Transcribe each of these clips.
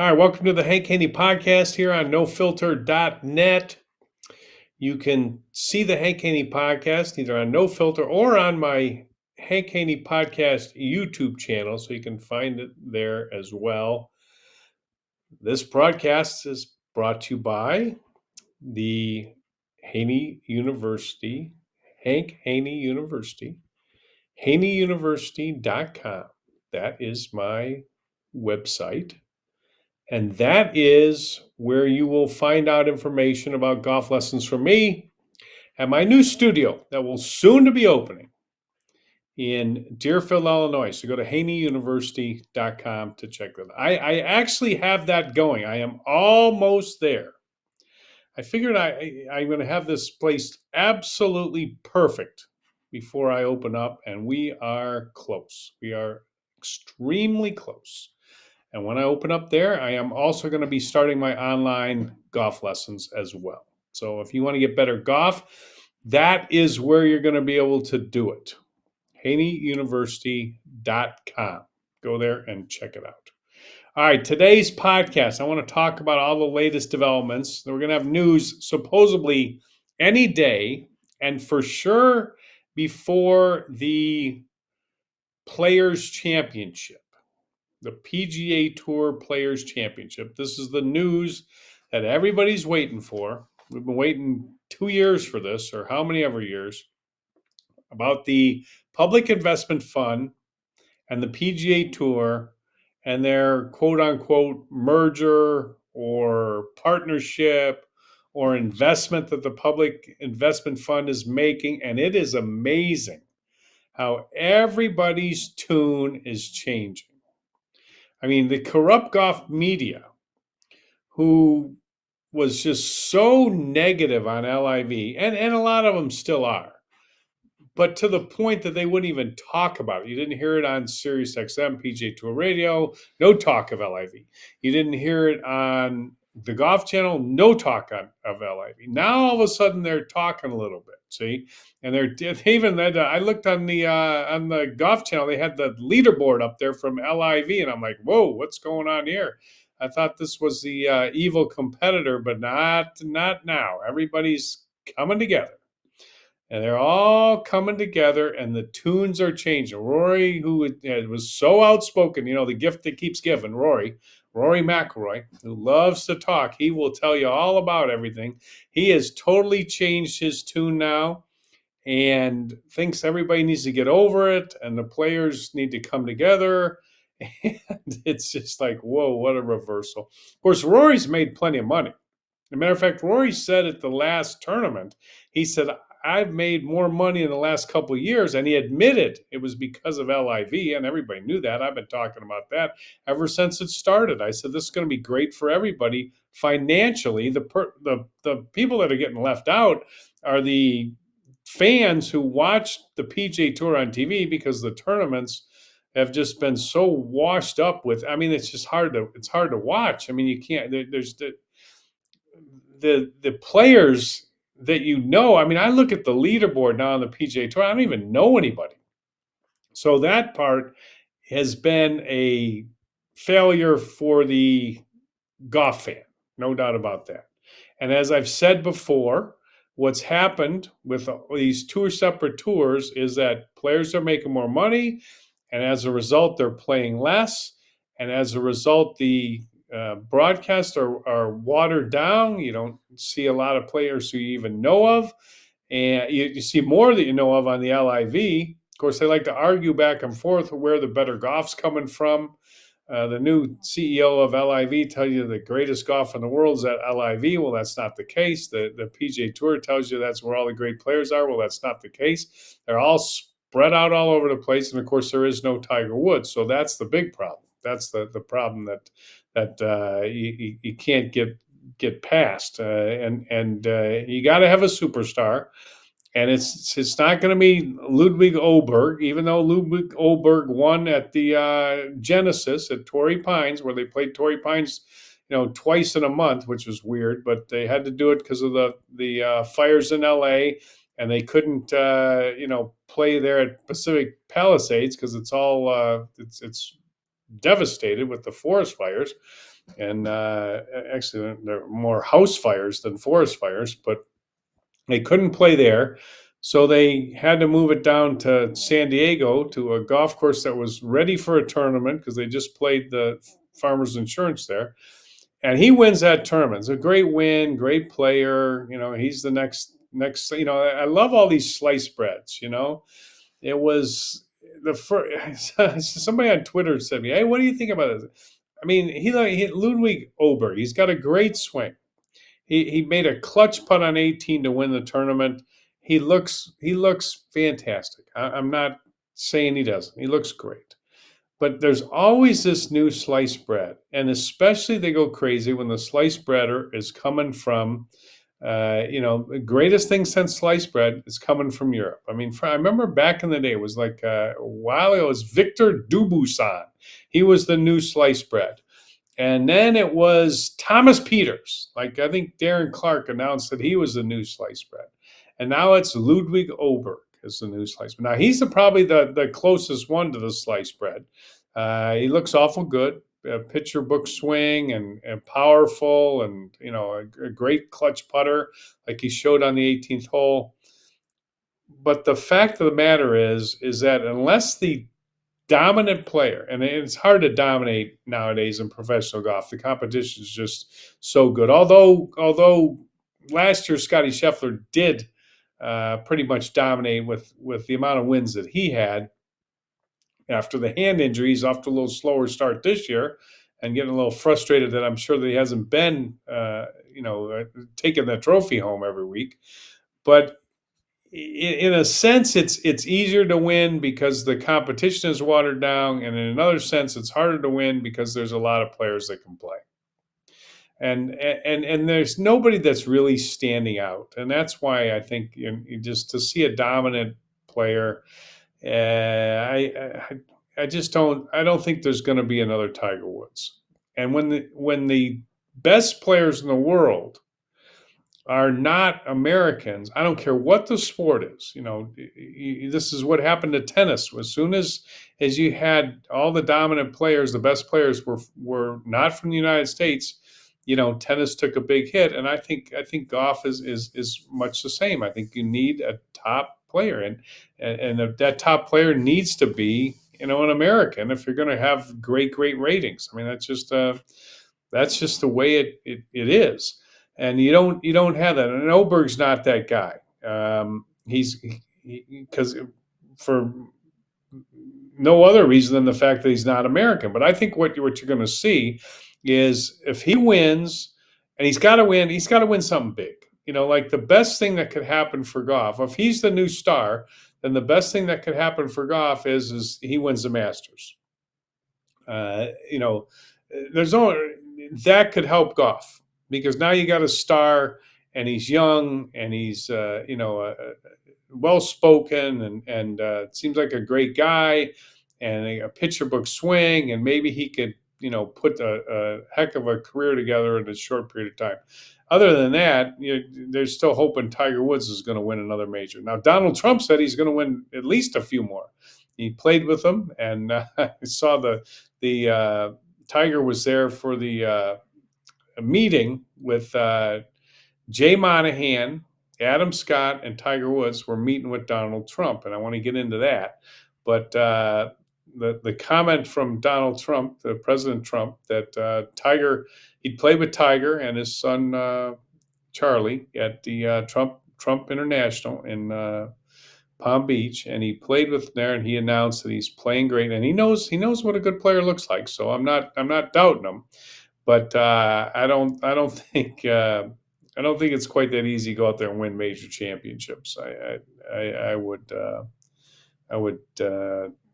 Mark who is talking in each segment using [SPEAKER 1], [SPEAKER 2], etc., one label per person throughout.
[SPEAKER 1] All right, welcome to the Hank Haney podcast here on nofilter.net. You can see the Hank Haney podcast either on No Filter or on my Hank Haney podcast YouTube channel, so you can find it there as well. This broadcast is brought to you by the Haney University, Hank Haney University, haneyuniversity.com. That is my website. And that is where you will find out information about golf lessons from me at my new studio that will soon to be opening in Deerfield, Illinois. So go to haneyuniversity.com to check that out. I actually have that going. I am almost there. I figured I'm going to have this place absolutely perfect before I open up, and we are close. We are extremely close. And when I open up there, I am also going to be starting my online golf lessons as well. So if you want to get better golf, that is where you're going to be able to do it. haneyuniversity.com. Go there and check it out. All right, today's podcast, I want to talk about all the latest developments. We're going to have news supposedly any day, and for sure before the Players' Championship. The PGA Tour Players Championship. This is the news that everybody's waiting for. We've been waiting 2 years for this, or how many ever years, about the Public Investment Fund and the PGA Tour and their quote-unquote merger or partnership or investment that the Public Investment Fund is making. And it is amazing how everybody's tune is changing. I mean, the corrupt golf media, who was just so negative on LIV, and a lot of them still are, but to the point that they wouldn't even talk about it. You didn't hear it on Sirius XM, PGA Tour Radio, no talk of LIV. You didn't hear it on the Golf Channel, no talk of LIV. Now all of a sudden they're talking a little bit, see? And they're even I looked on the Golf Channel, they had the leaderboard up there from LIV, and I'm like, whoa, what's going on here? I thought this was the evil competitor, but not now. Everybody's coming together. And they're all coming together, and the tunes are changing. Rory, who was so outspoken, the gift that keeps giving, Rory McIlroy, who loves to talk, he will tell you all about everything. He has totally changed his tune now and thinks everybody needs to get over it, and the players need to come together. And it's just like, whoa, what a reversal. Of course, Rory's made plenty of money. As a matter of fact, Rory said at the last tournament, he said, I've made more money in the last couple of years, and he admitted it was because of LIV, and everybody knew that. I've been talking about that ever since it started. I said, this is going to be great for everybody financially. The people that are getting left out are the fans who watch the PGA Tour on TV, because the tournaments have just been so washed up with. I mean, it's just hard to watch. I mean, you can't. There's the players that I mean, I look at the leaderboard now on the PGA Tour, I don't even know anybody. So that part has been a failure for the golf fan, no doubt about that. And as I've said before, what's happened with these two separate tours is that players are making more money, and as a result, they're playing less. And as a result, the broadcasts are watered down. You don't see a lot of players who you even know of, and you see more that you know of on the LIV. Of course, they like to argue back and forth where the better golf's coming from. The new CEO of LIV tells you the greatest golf in the world is at LIV. Well, that's not the case. The PGA Tour tells you that's where all the great players are. Well, that's not the case. They're all spread out all over the place, and of course, there is no Tiger Woods. So that's the big problem. That's the problem that you can't get past, and you got to have a superstar. And it's not going to be Ludwig Oberg, even though Ludwig Oberg won at the Genesis at Torrey Pines, where they played Torrey Pines, twice in a month, which was weird. But they had to do it because of the fires in L.A., and they couldn't play there at Pacific Palisades because it's all it's devastated with the forest fires. And actually, there are more house fires than forest fires, but they couldn't play there. So they had to move it down to San Diego to a golf course that was ready for a tournament because they just played the Farmers Insurance there. And he wins that tournament. It's a great win, great player. He's the next. I love all these slice breads. It was the first. Somebody on Twitter said to me, "Hey, what do you think about this?" I mean, he Ludwig Ober. He's got a great swing. He made a clutch putt on 18 to win the tournament. He looks fantastic. I'm not saying he doesn't. He looks great. But there's always this new sliced bread, and especially they go crazy when the sliced bread is coming from, the greatest thing since sliced bread is coming from Europe. I mean, I remember back in the day, it was like a while ago, it was Victor Dubuisson. He was the new sliced bread. And then it was Thomas Peters. Like, I think Darren Clark announced that he was the new sliced bread. And now it's Ludwig Oberg as the new sliced bread. Now, he's probably the closest one to the sliced bread. He looks awful good. Picture book swing and powerful, and a great clutch putter like he showed on the 18th hole. But the fact of the matter is that unless the dominant player, and it's hard to dominate nowadays in professional golf. The competition is just so good. Although last year Scotty Scheffler did pretty much dominate with the amount of wins that he had. After the hand injury, he's off to a little slower start this year, and getting a little frustrated that I'm sure that he hasn't been, taking the trophy home every week. But in a sense, it's easier to win because the competition is watered down, and in another sense, it's harder to win because there's a lot of players that can play, and there's nobody that's really standing out, and that's why I think just to see a dominant player, I just don't. I don't think there's going to be another Tiger Woods, and when the best players in the world are not Americans, I don't care what the sport is. This is what happened to tennis. As soon as you had all the dominant players, the best players were not from the United States. Tennis took a big hit, and I think golf is much the same. I think you need a top player, and that top player needs to be an American if you're going to have great ratings. I mean, that's just the way it is. And you don't have that. And Oberg's not that guy. He's because for no other reason than the fact that he's not American. But I think what you're going to see is if he wins, and he's got to win. He's got to win something big. Like the best thing that could happen for golf. If he's the new star, then the best thing that could happen for golf is he wins the Masters. Uh, you know, there's no that could help golf because now you got a star, and he's young, and he's well spoken, and seems like a great guy, and a picture book swing, and maybe he could put a heck of a career together in a short period of time. Other than that, there's still hoping Tiger Woods is going to win another major. Now, Donald Trump said he's going to win at least a few more. He played with them, and I saw the Tiger was there for the meeting with Jay Monahan, Adam Scott, and Tiger Woods were meeting with Donald Trump, and I want to get into that. But the comment from Donald Trump, the President Trump, that Tiger, he'd played with Tiger and his son Charlie at the Trump International in Palm Beach, and he played with there, and he announced that he's playing great, and he knows what a good player looks like. So I'm not doubting him, but I don't think it's quite that easy to go out there and win major championships. I would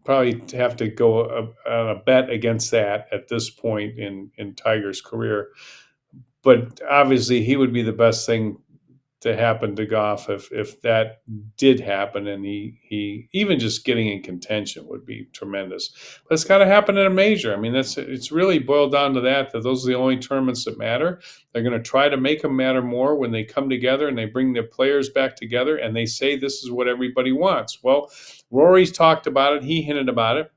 [SPEAKER 1] probably have to go on a bet against that at this point in Tiger's career. But obviously, he would be the best thing to happen to golf if that did happen, and he even just getting in contention would be tremendous. But it's got to happen in a major. I mean, it's really boiled down to that those are the only tournaments that matter. They're going to try to make them matter more when they come together and they bring the players back together and they say this is what everybody wants. Well, Rory's talked about it. He hinted about it.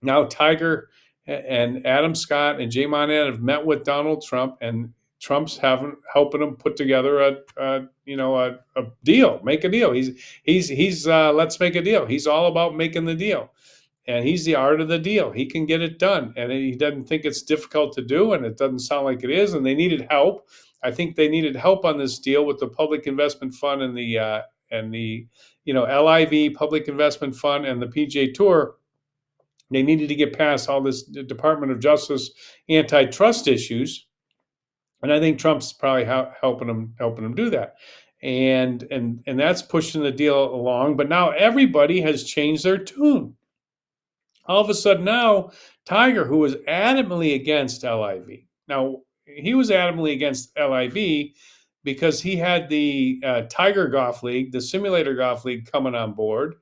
[SPEAKER 1] Now Tiger and Adam Scott and Jay Monahan have met with Donald Trump, and Trump's helping them put together a deal, make a deal. He's let's make a deal. He's all about making the deal, and he's the art of the deal. He can get it done, and he doesn't think it's difficult to do, and it doesn't sound like it is. And they needed help. I think they needed help on this deal with the Public Investment Fund and the LIV Public Investment Fund and the PGA Tour. They needed to get past all this Department of Justice antitrust issues, and I think Trump's probably helping them do that, and that's pushing the deal along. But now everybody has changed their tune. All of a sudden now, Tiger, who was adamantly against LIV, now he was adamantly against LIV because he had the Tiger Golf League, the simulator golf league coming on board,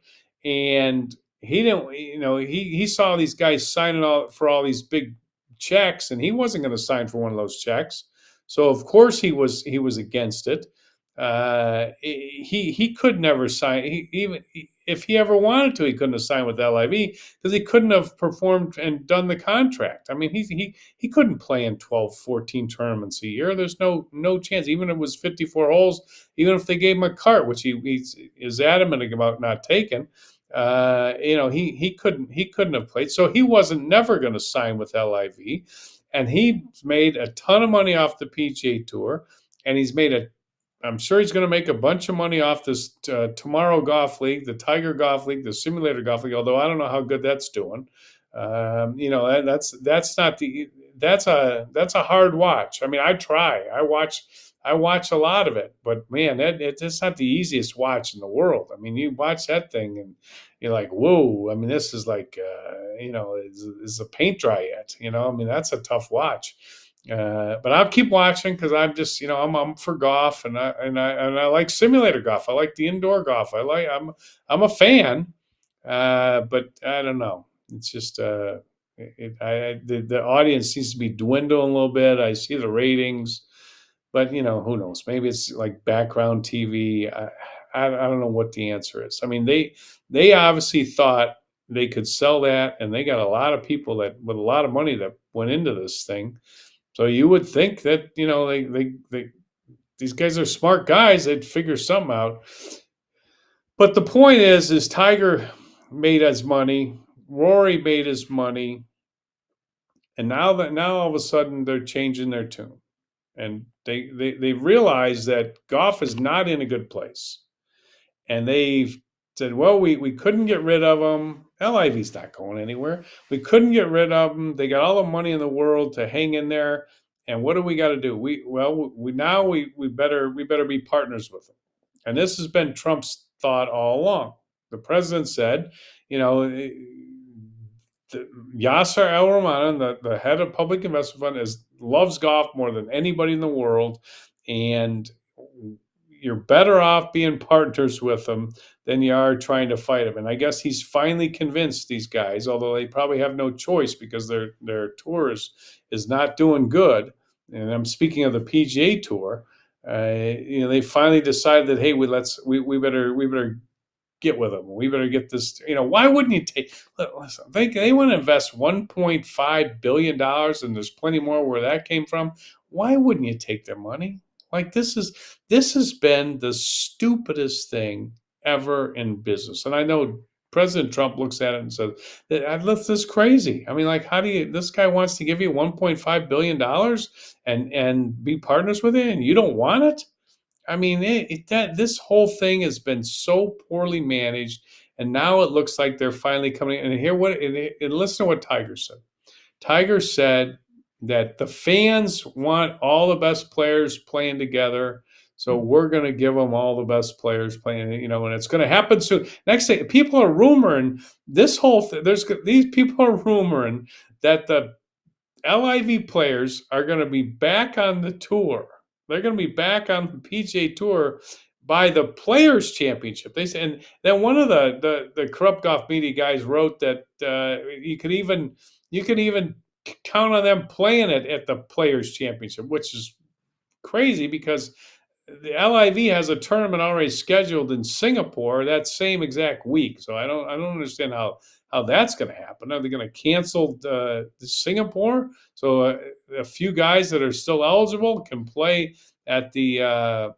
[SPEAKER 1] and he didn't, he saw these guys signing for all these big checks, and he wasn't going to sign for one of those checks. So of course he was against it. He could never sign. Even if he ever wanted to, he couldn't have signed with LIV because he couldn't have performed and done the contract. I mean, he couldn't play in 12, 14 tournaments a year. There's no chance. Even if it was 54 holes, even if they gave him a cart, which he is adamant about not taking, he couldn't have played. So he wasn't never going to sign with LIV, and he made a ton of money off the PGA Tour, and I'm sure he's going to make a bunch of money off this Tomorrow Golf League, the Tiger Golf League, the Simulator Golf League. Although I don't know how good that's doing. That's a hard watch. I mean, I try. I watch a lot of it, but man, it's not the easiest watch in the world. I mean, you watch that thing and you're like, whoa. I mean, this is like, is the paint dry yet? I mean, that's a tough watch. But I'll keep watching because I'm just, I'm for golf, and I like simulator golf. I like the indoor golf. I'm a fan, but I don't know. It's just the audience seems to be dwindling a little bit. I see the ratings, but who knows? Maybe it's like background TV. I don't know what the answer is. I mean, they obviously thought they could sell that, and they got a lot of people that with a lot of money that went into this thing. So you would think that these guys are smart guys. They'd figure something out. But the point is Tiger made his money, Rory made his money, and now all of a sudden they're changing their tune, and they realize that golf is not in a good place, and they've said, well, we couldn't get rid of them. LIV's not going anywhere. We couldn't get rid of them. They got all the money in the world to hang in there. And what do we got to do? We better be partners with them. And this has been Trump's thought all along. The president said, Yasser El-Rahman, the head of Public Investment Fund, loves golf more than anybody in the world, and you're better off being partners with them than you are trying to fight them. And I guess he's finally convinced these guys, although they probably have no choice because their tour is not doing good. And I'm speaking of the PGA Tour. They finally decided that, hey, we better get with them. We better get this. Why wouldn't you take? Listen, they want to invest $1.5 billion, and there's plenty more where that came from. Why wouldn't you take their money? Like this has been the stupidest thing ever in business. And I know President Trump looks at it and says, "This is crazy." I mean, like, how do you? This guy wants to give you $1.5 billion and be partners with it, and you don't want it. I mean, this whole thing has been so poorly managed, and now it looks like they're finally coming. And listen to what Tiger said. Tiger said that the fans want all the best players playing together, so we're going to give them all the best players playing. And it's going to happen soon. Next thing, people are rumoring this whole thing. These people are rumoring that the LIV players are going to be back on the tour. They're going to be back on the PGA Tour by the Players Championship. They say, and then one of the corrupt golf media guys wrote that you could even count on them playing it at the Players Championship, which is crazy because the LIV has a tournament already scheduled in Singapore that same exact week. So I don't understand how that's going to happen. Are they going to cancel Singapore so a few guys that are still eligible can play at the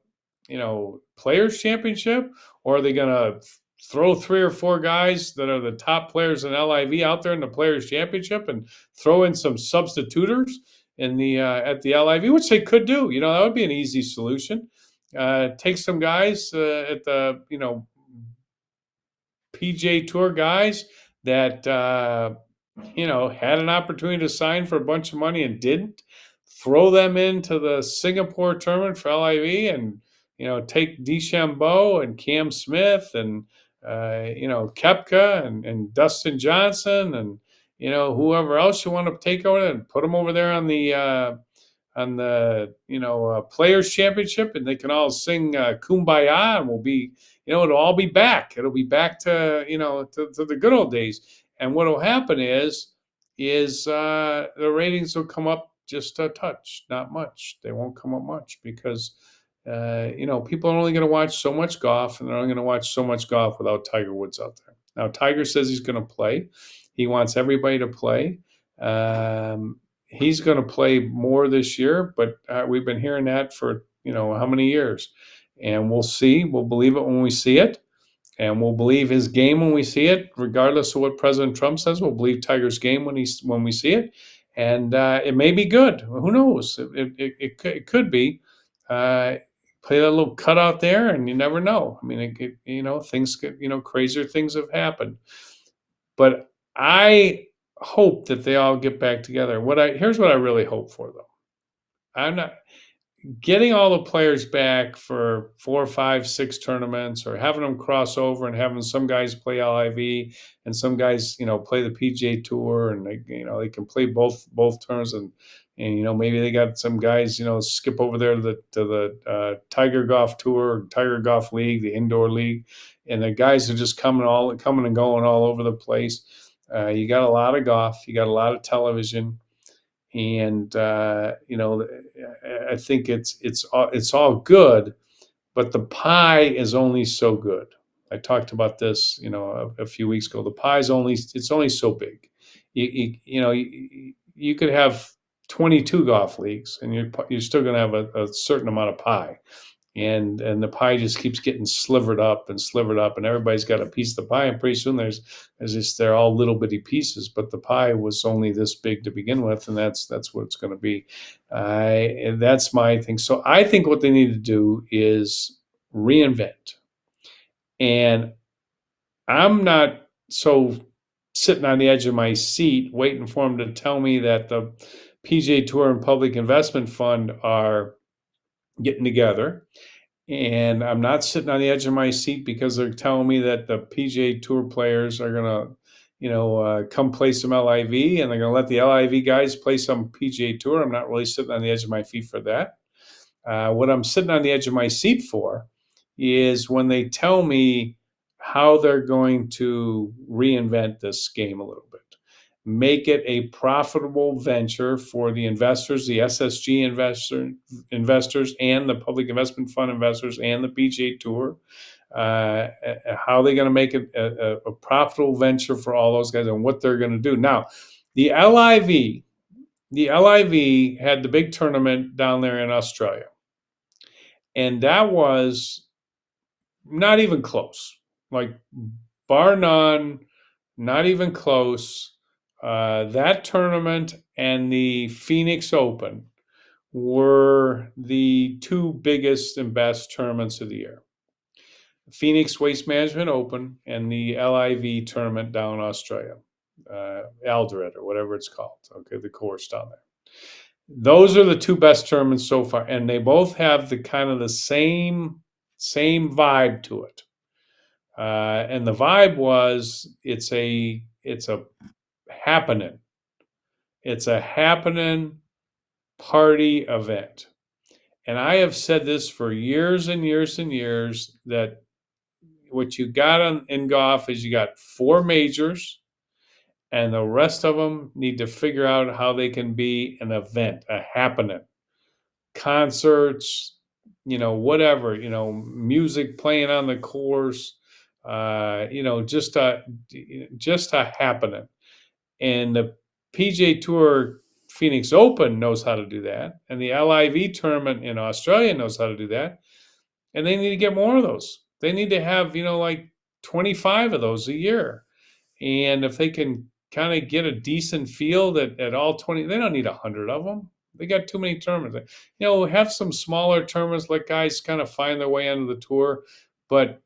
[SPEAKER 1] Players Championship, or are they going to throw 3 or 4 guys that are the top players in LIV out there in the Players Championship and throw in some substitutors in the at the LIV, which they could do. That would be an easy solution. Take some guys at the PGA Tour guys that had an opportunity to sign for a bunch of money and didn't. Throw them into the Singapore tournament for LIV, and take DeChambeau and Cam Smith and Koepka and Dustin Johnson and whoever else you want to take over and put them over there on the Players Championship, and they can all sing "Kumbaya," and it'll all be back. It'll be back to to the good old days. And what will happen is the ratings will come up just a touch, not much. They won't come up much because people are only going to watch so much golf, and they're only going to watch so much golf without Tiger Woods out there. Now, Tiger says he's going to play. He wants everybody to play. He's going to play more this year, but we've been hearing that for how many years, and we'll see. We'll believe it when we see it, and we'll believe his game when we see it, regardless of what President Trump says. We'll believe Tiger's game when we see it, and it may be good. Who knows? It could be. Play that little cutout there, and you never know. I mean, things get crazier things have happened, but I hope that they all get back together. Here's what I really hope for, though. I'm not getting all the players back for 4, 5, 6 tournaments, or having them cross over and having some guys play LIV and some guys play the PGA Tour, and they can play both tournaments, and maybe they got some guys skip over there to the Tiger Golf Tour, Tiger Golf League, the indoor league, and the guys are just coming and going all over the place. You got a lot of golf, you got a lot of television, and I think it's all good, but the pie is only so good. I talked about this a few weeks ago. The pie is only so big. You could have 22 golf leagues, and you're still going to have a certain amount of pie. And the pie just keeps getting slivered up, and everybody's got a piece of the pie, and pretty soon they're all little bitty pieces, but the pie was only this big to begin with, and that's what it's going to be. And that's my thing. So I think what they need to do is reinvent, and I'm not so sitting on the edge of my seat waiting for them to tell me that the PGA Tour and Public Investment Fund are getting together. And I'm not sitting on the edge of my seat because they're telling me that the PGA Tour players are going to, come play some LIV, and they're going to let the LIV guys play some PGA Tour. I'm not really sitting on the edge of my feet for that. What I'm sitting on the edge of my seat for is when they tell me how they're going to reinvent this game a little bit. Make it a profitable venture for the investors, the SSG investors, and the Public Investment Fund investors, and the PGA Tour. How are they going to make it a profitable venture for all those guys, and what they're going to do? Now, the LIV had the big tournament down there in Australia, and that was not even close. Like, bar none, not even close. That tournament and the Phoenix Open were the 2 biggest and best tournaments of the year. Phoenix Waste Management Open and the LIV tournament down in Australia, Alderete or whatever it's called. Okay, the course down there. Those are the 2 best tournaments so far, and they both have the kind of the same vibe to it. And the vibe was it's a happening. It's a happening party event. And I have said this for years and years and years, that what you got in golf is you got 4 majors, and the rest of them need to figure out how they can be an event, a happening. Concerts, whatever, music playing on the course, just a happening. And the PGA Tour Phoenix Open knows how to do that, and the LIV tournament in Australia knows how to do that, and they need to get more of those. They need to have, like 25 of those a year. And if they can kind of get a decent field at all 20, they don't need 100 of them. They got too many tournaments. Have some smaller tournaments, let guys kind of find their way onto the tour, but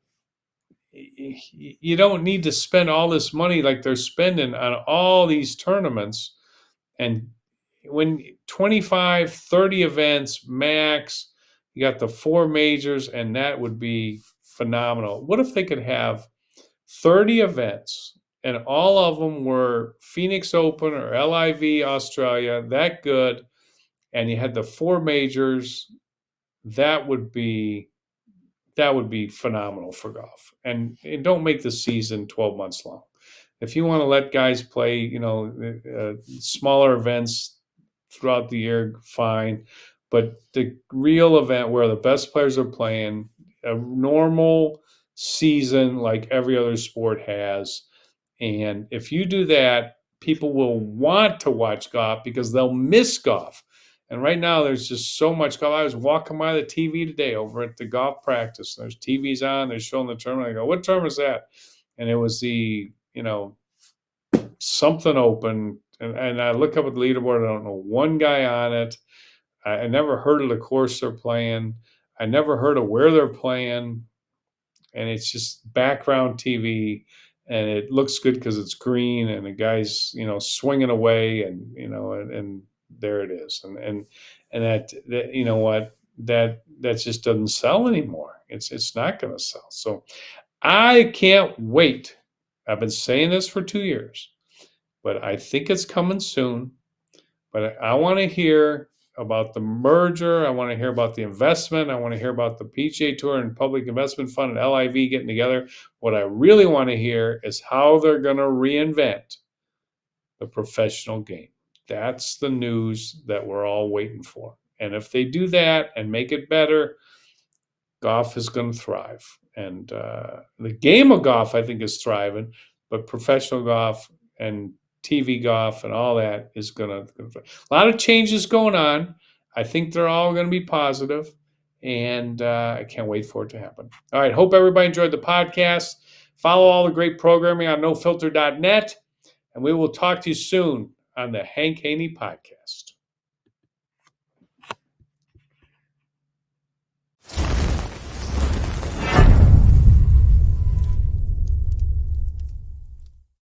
[SPEAKER 1] you don't need to spend all this money like they're spending on all these tournaments. And when 25, 30 events max, you got the 4 majors, and that would be phenomenal. What if they could have 30 events and all of them were Phoenix Open or LIV Australia, that good, and you had the 4 majors? That would be phenomenal for golf. And don't make the season 12 months long. If you want to let guys play, smaller events throughout the year, fine. But the real event where the best players are playing, a normal season like every other sport has. And if you do that, people will want to watch golf because they'll miss golf. And right now, there's just so much golf. I was walking by the TV today over at the golf practice. There's TVs on. They're showing the tournament. I go, what tournament is that? And it was the, something open. And I look up at the leaderboard. I don't know one guy on it. I never heard of the course they're playing. I never heard of where they're playing. And it's just background TV. And it looks good because it's green and the guy's, swinging away and there it is. And that you know what, that just doesn't sell anymore. It's not going to sell. So I can't wait. I've been saying this for 2 years, but I think it's coming soon. But I want to hear about the merger. I want to hear about the investment. I want to hear about the PGA Tour and Public Investment Fund and LIV getting together. What I really want to hear is how they're going to reinvent the professional game. That's the news that we're all waiting for. And if they do that and make it better, golf is going to thrive. And the game of golf, I think, is thriving, but professional golf and TV golf and all that is going to. A lot of changes going on. I think they're all going to be positive, and I can't wait for it to happen. All right. Hope everybody enjoyed the podcast. Follow all the great programming on nofilter.net, and we will talk to you soon on the Hank Haney podcast.